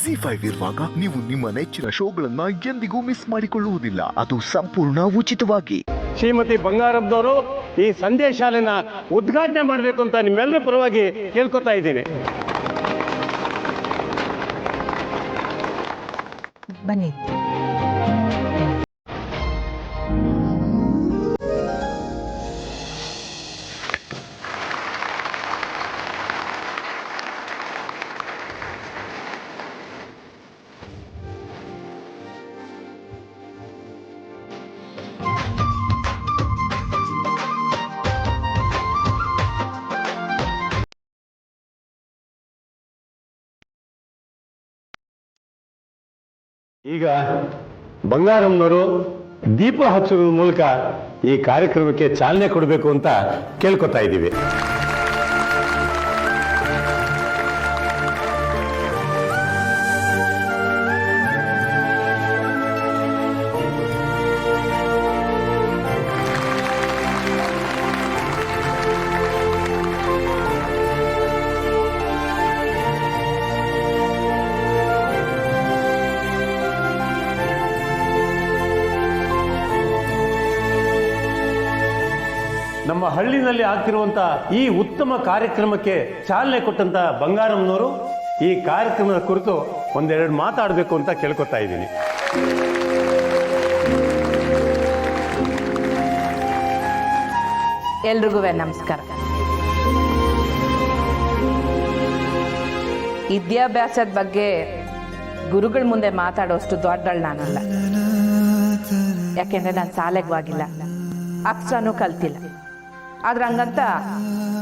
Z5 ಇರುವಾಗ ನೀವು ನಿಮ್ಮ ನೆಚ್ಚಿನ ಶೋಗಳನ್ನ ಎಂದಿಗೂ ಮಿಸ್ ಮಾಡಿಕೊಳ್ಳುವುದಿಲ್ಲ. ಅದು ಸಂಪೂರ್ಣ ಉಚಿತವಾಗಿ. ಶ್ರೀಮತಿ ಬಂಗಾರಪ್ಪನವರು ಈ ಸಂಧ್ಯಾ ಶಾಲೆನ ಉದ್ಘಾಟನೆ ಮಾಡಬೇಕು ಅಂತ ನಿಮ್ಮೆಲ್ಲರ ಪರವಾಗಿ ಕೇಳ್ಕೊತಾ ಇದ್ದೀನಿ. ಬನ್ನಿ. ಈಗ ಬಂಗಾರಮ್ಮನವರು ದೀಪ ಹಚ್ಚೋದ್ರ ಮೂಲಕ ಈ ಕಾರ್ಯಕ್ರಮಕ್ಕೆ ಚಾಲನೆ ಕೊಡಬೇಕು ಅಂತ ಕೇಳ್ಕೊತಾ ಇದ್ದೀವಿ. ನಮ್ಮ ಹಳ್ಳಿನಲ್ಲಿ ಆಗ್ತಿರುವಂತ ಈ ಉತ್ತಮ ಕಾರ್ಯಕ್ರಮಕ್ಕೆ ಚಾಲನೆ ಕೊಟ್ಟಂತ ಬಂಗಾರಮ್ಮನವರು ಈ ಕಾರ್ಯಕ್ರಮದ ಕುರಿತು ಒಂದೆರಡು ಮಾತಾಡಬೇಕು ಅಂತ ಕೇಳ್ಕೊತಾ ಇದ್ದೀನಿ. ಎಲ್ರಿಗೂ ನಮಸ್ಕಾರ. ವಿದ್ಯಾಭ್ಯಾಸದ ಬಗ್ಗೆ ಗುರುಗಳ ಮುಂದೆ ಮಾತಾಡೋಷ್ಟು ದೊಡ್ಡಳು ನಾನಲ್ಲ. ಯಾಕೆಂದ್ರೆ ನಾನು ಶಾಲೆಗೆ ಹೋಗಿಲ್ಲ, ಅಕ್ಷರನೂ ಕಲ್ತಿಲ್ಲ. ಆದ್ರೆ ಹಂಗಂತ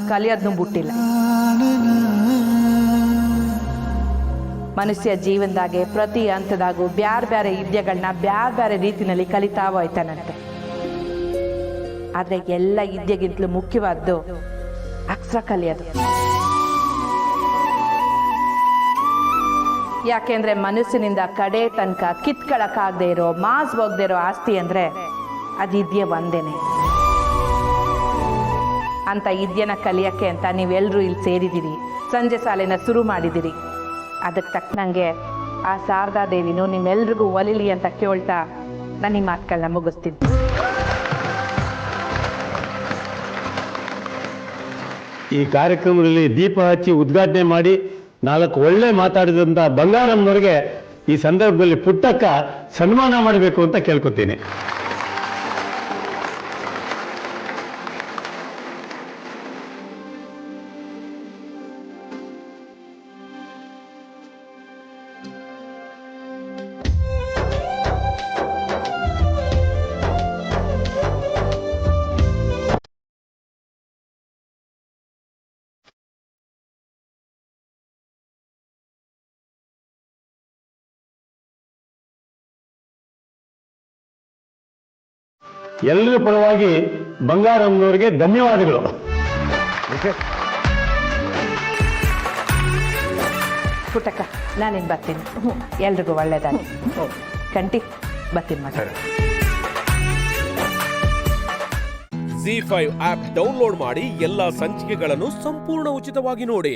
ಕಲಿಯೋದ್ನು ಬಿಟ್ಟಿಲ್ಲ. ಮನುಷ್ಯ ಜೀವನದಾಗೆ ಪ್ರತಿ ಹಂತದಾಗೂ ಬ್ಯಾರೆ ಬ್ಯಾರೆ ವಿದ್ಯೆಗಳನ್ನ ಬ್ಯಾರೆ ಬ್ಯಾರೆ ರೀತಿನಲ್ಲಿ ಕಲಿತಾ ಹೋಯ್ತಾನಂತೆ. ಆದ್ರೆ ಎಲ್ಲ ವಿದ್ಯೆಗಿಂತಲೂ ಮುಖ್ಯವಾದ್ದು ಅಕ್ಷರ ಕಲಿಯೋದು. ಯಾಕೆಂದ್ರೆ ಮನಸ್ಸಿನಿಂದ ಕಡೆ ತನಕ ಕಿತ್ಕೊಳಕ್ಕಾಗದೆ ಇರೋ, ಮಾಸ್ ಹೋಗದೆ ಇರೋ ಆಸ್ತಿ ಅಂದ್ರೆ ಅದು ವಿದ್ಯೆ ಒಂದೇನೆ. ಅಂತ ವಿದ್ಯೆನ ಕಲಿಯಕ್ಕೆ ಅಂತ ನೀವೆಲ್ಲರೂ ಇಲ್ಲಿ ಸೇರಿದ್ದೀರಿ, ಸಂಜೆ ಶಾಲೆನ ಶುರು ಮಾಡಿದಿರಿ. ಅದಕ್ಕೆ ತಕ್ಕನಂಗೆ ಆ ಶಾರದಾ ದೇವಿನೂ ನಿಮ್ಮೆಲ್ರಿಗೂ ಒಲಿಲಿ ಅಂತ ಕೇಳ್ತಾ ನಾನು ಈ ಮಾತುಗಳನ್ನ ಮುಗಿಸ್ತೀನಿ. ಈ ಕಾರ್ಯಕ್ರಮದಲ್ಲಿ ದೀಪ ಹಚ್ಚಿ ಉದ್ಘಾಟನೆ ಮಾಡಿ 4 ಒಳ್ಳೆ ಮಾತಾಡಿದಂತ ಬಂಗಾರಮ್ಮನವ್ರಿಗೆ ಈ ಸಂದರ್ಭದಲ್ಲಿ ಪುಟ್ಟಕ್ಕ ಸನ್ಮಾನ ಮಾಡಬೇಕು ಅಂತ ಕೇಳ್ಕೊತೀನಿ. ಎಲ್ಲರ ಪರವಾಗಿ ಬಂಗಾರಮ್ಮನವರಿಗೆ ಧನ್ಯವಾದಗಳು. ಪುಟ್ಟಕ್ಕ ನಾನಿನ್ ಬರ್ತೀನಿ. ಎಲ್ರಿಗೂ ಒಳ್ಳೇದಾಗಿ. ಕಂಟಿ ಬರ್ತೀನಿ ಮಾಡಿ. Z5 ಆಪ್ ಡೌನ್ಲೋಡ್ ಮಾಡಿ ಎಲ್ಲಾ ಸಂಚಿಕೆಗಳನ್ನು ಸಂಪೂರ್ಣ ಉಚಿತವಾಗಿ ನೋಡಿ.